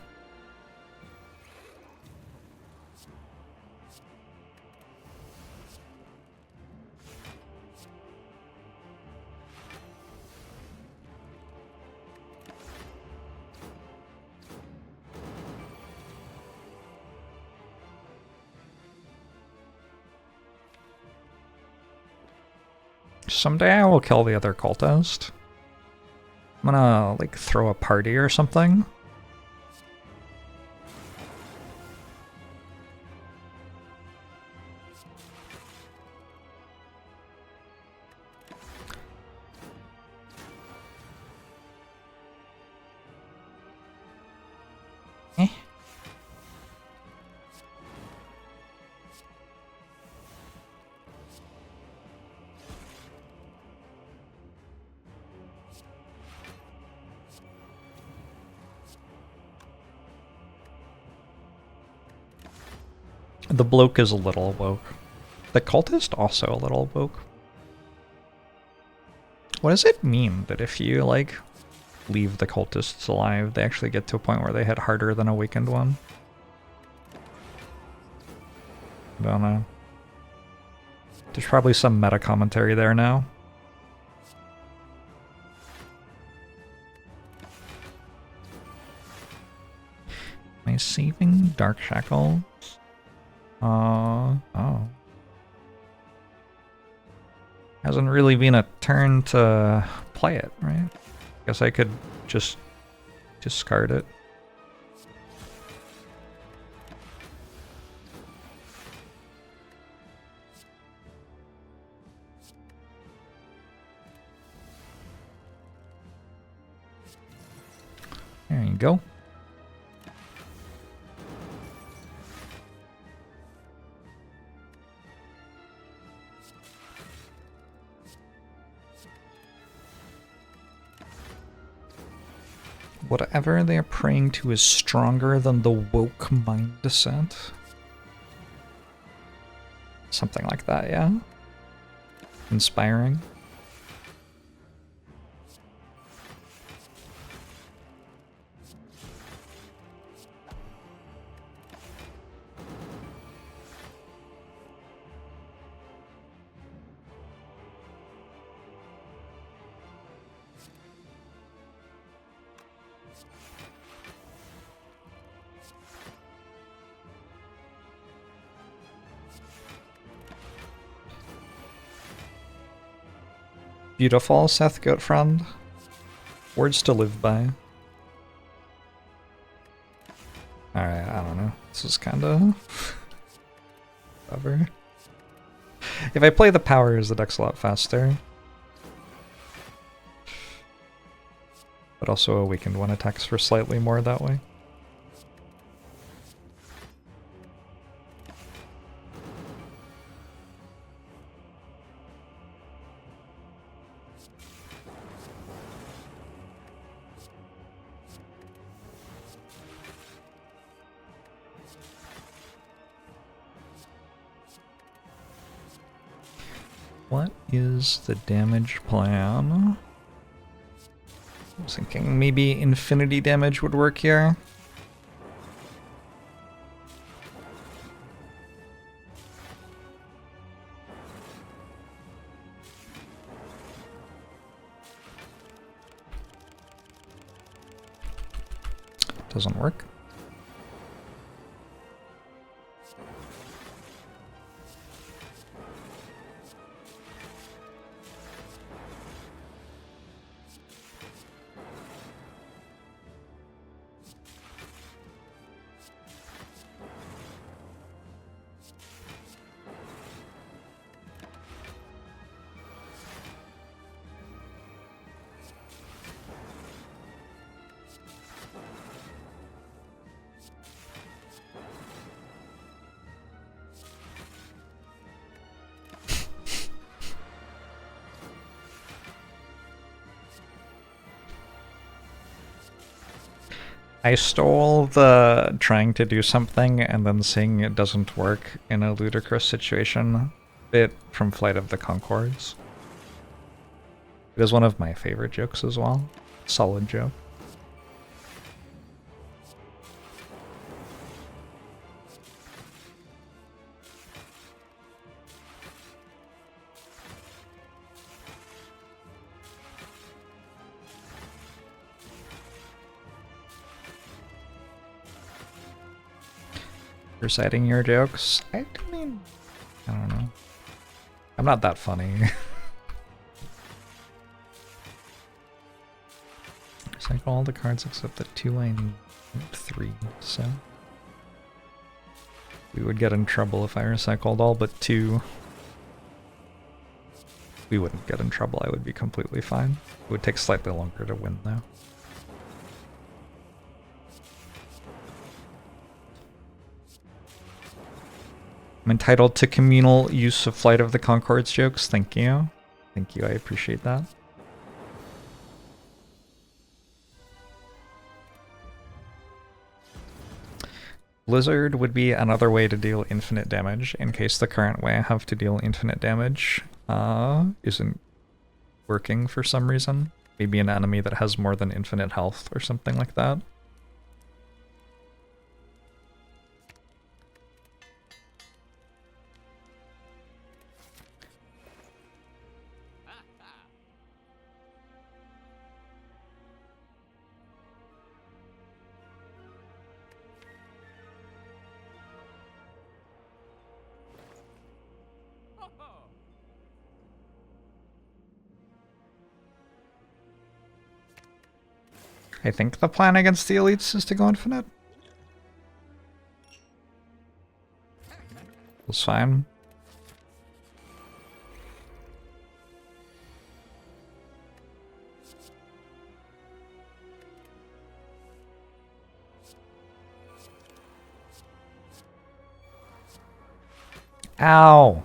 Someday I will kill the other cultist. I'm gonna, like, throw a party or something. The bloke is a little woke. The cultist also a little woke. What does it mean that if you, like, leave the cultists alive, they actually get to a point where they hit harder than a weakened one? I don't know. There's probably some meta commentary there now. Am I saving Dark Shackles? Oh. Hasn't really been a turn to play it, right? Guess I could just discard it. There you go. Whatever they are praying to is stronger than the woke mindset. Something like that, yeah? Inspiring. Beautiful, Seth Goatfriend. Words to live by. Alright, I don't know. This is kinda... whatever. If I play the powers, the deck's a lot faster. But also a weakened one attacks for slightly more that way. What is the damage plan? I was thinking maybe infinity damage would work here. Doesn't work. I stole the trying to do something and then seeing it doesn't work in a ludicrous situation bit from Flight of the Conchords. It is one of my favorite jokes as well. Solid joke. Reciting your jokes? I mean, I don't know. I'm not that funny. Recycle all the cards except the 2 I need 3, so... We would get in trouble if I recycled all but 2. We wouldn't get in trouble, I would be completely fine. It would take slightly longer to win, though. I'm entitled to communal use of Flight of the Conchords jokes, thank you. Thank you, I appreciate that. Blizzard would be another way to deal infinite damage, in case the current way I have to deal infinite damage isn't working for some reason. Maybe an enemy that has more than infinite health or something like that. I think the plan against the elites is to go infinite. It's fine. Ow!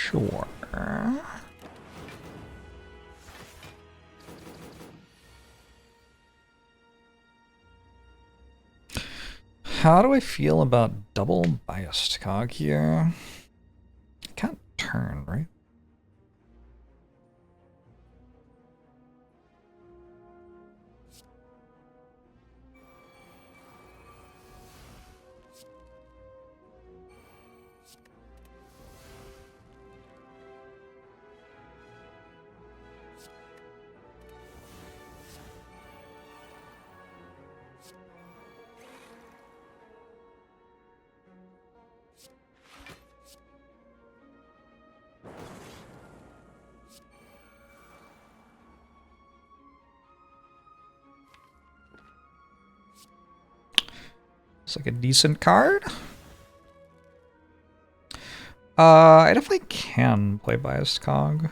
Sure. How do I feel about double biased cog here? Can't turn, right? It's like a decent card. I definitely can play biased cog.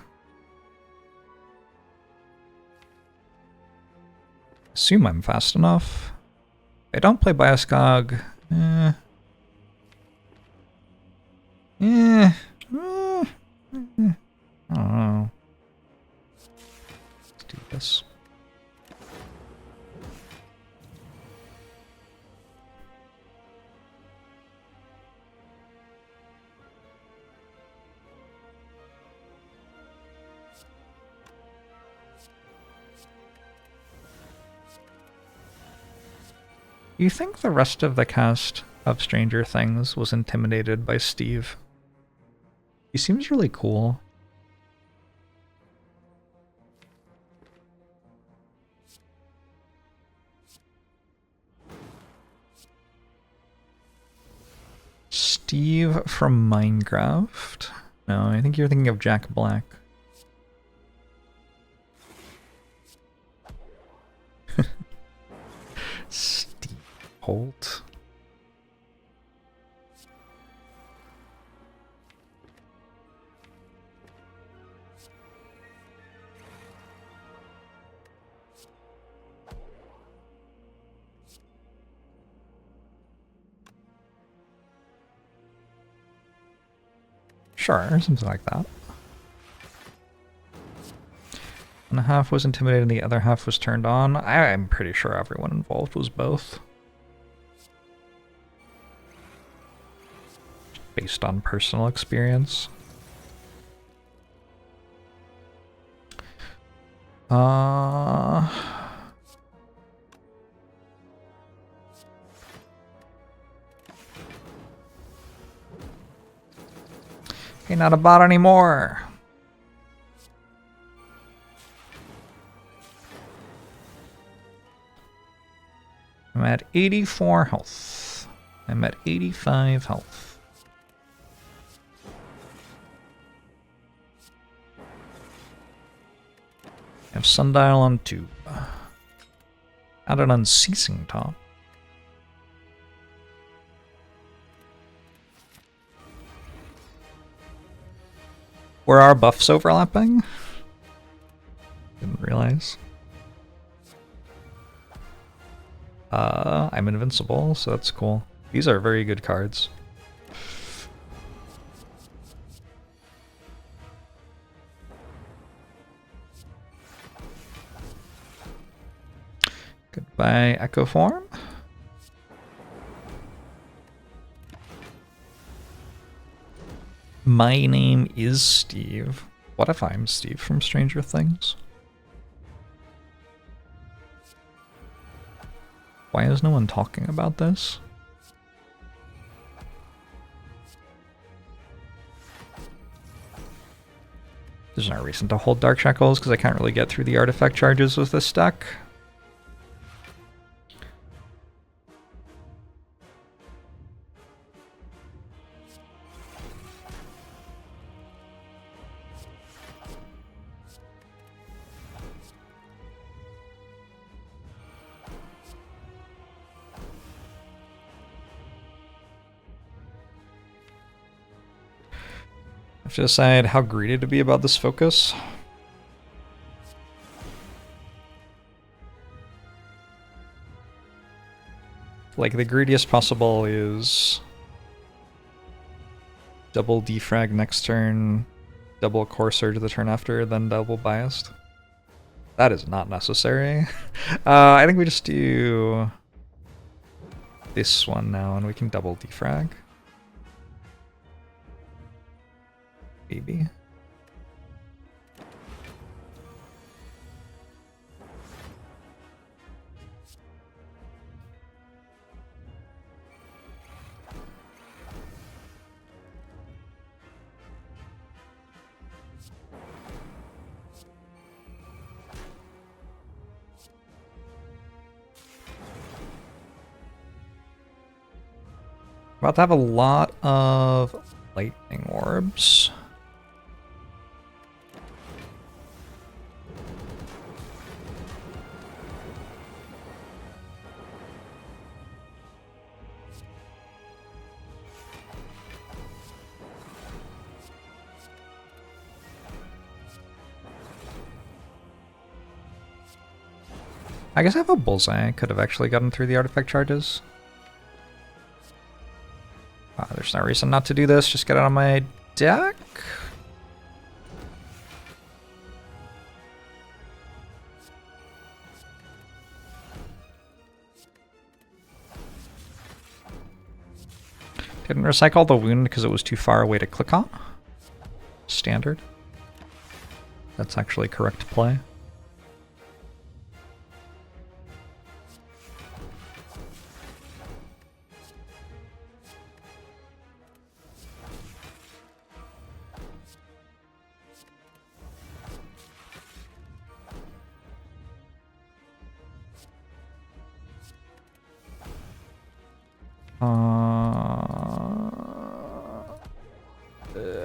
Assume I'm fast enough. If I don't play biased cog. I don't know. Let's do this. You think the rest of the cast of Stranger Things was intimidated by Steve? He seems really cool. Steve from Minecraft? No, I think you're thinking of Jack Black. Steve Holt. Sure, something like that. And half was intimidated, the other half was turned on. I'm pretty sure everyone involved was both. Based on personal experience. Okay, not a bot anymore. I'm at 84 health. I'm at 85 health. I have Sundial on 2. At an unceasing top. Were our buffs overlapping? Didn't realize. I'm invincible, so that's cool. These are very good cards. Goodbye, Echo Form. My name is Steve. What if I'm Steve from Stranger Things? Why is no one talking about this? There's no reason to hold Dark Shackles because I can't really get through the artifact charges with this deck. I have to decide how greedy to be about this focus. Like, the greediest possible is double defrag next turn, double core surge the turn after, then double biased. That is not necessary. I think we just do this one now and we can double defrag. Maybe. About to have a lot of lightning orbs. I guess I have a bullseye. I could have actually gotten through the artifact charges. There's no reason not to do this. Just get it on my deck. Didn't recycle the wound because it was too far away to click on. Standard. That's actually correct play.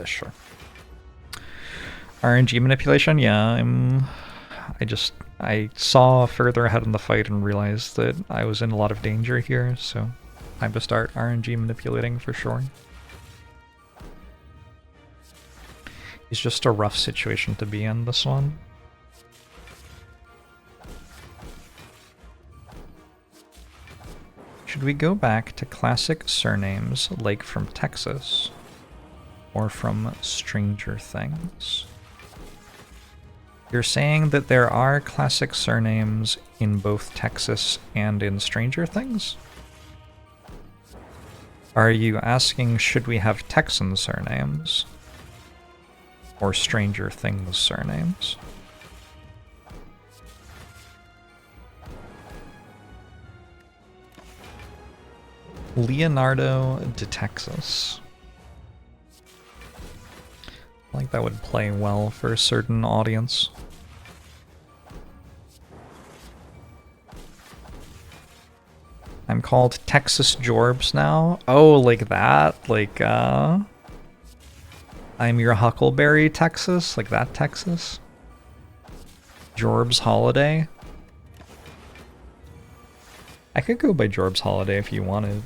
Sure. RNG manipulation, yeah, I saw further ahead in the fight and realized that I was in a lot of danger here, so time to start RNG manipulating for sure. It's just a rough situation to be in, this one. Should we go back to classic surnames like from Texas? Or from Stranger Things? You're saying that there are classic surnames in both Texas and in Stranger Things? Are you asking, should we have Texan surnames? Or Stranger Things surnames? Leonardo de Texas. think that would play well for a certain audience. I'm called Texas Jorbs now. Oh, like that? Like, I'm your Huckleberry, Texas? Like that Texas? Jorbs Holiday? I could go by Jorbs Holiday if you wanted.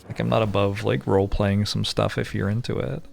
Like, I'm not above, like, role-playing some stuff if you're into it.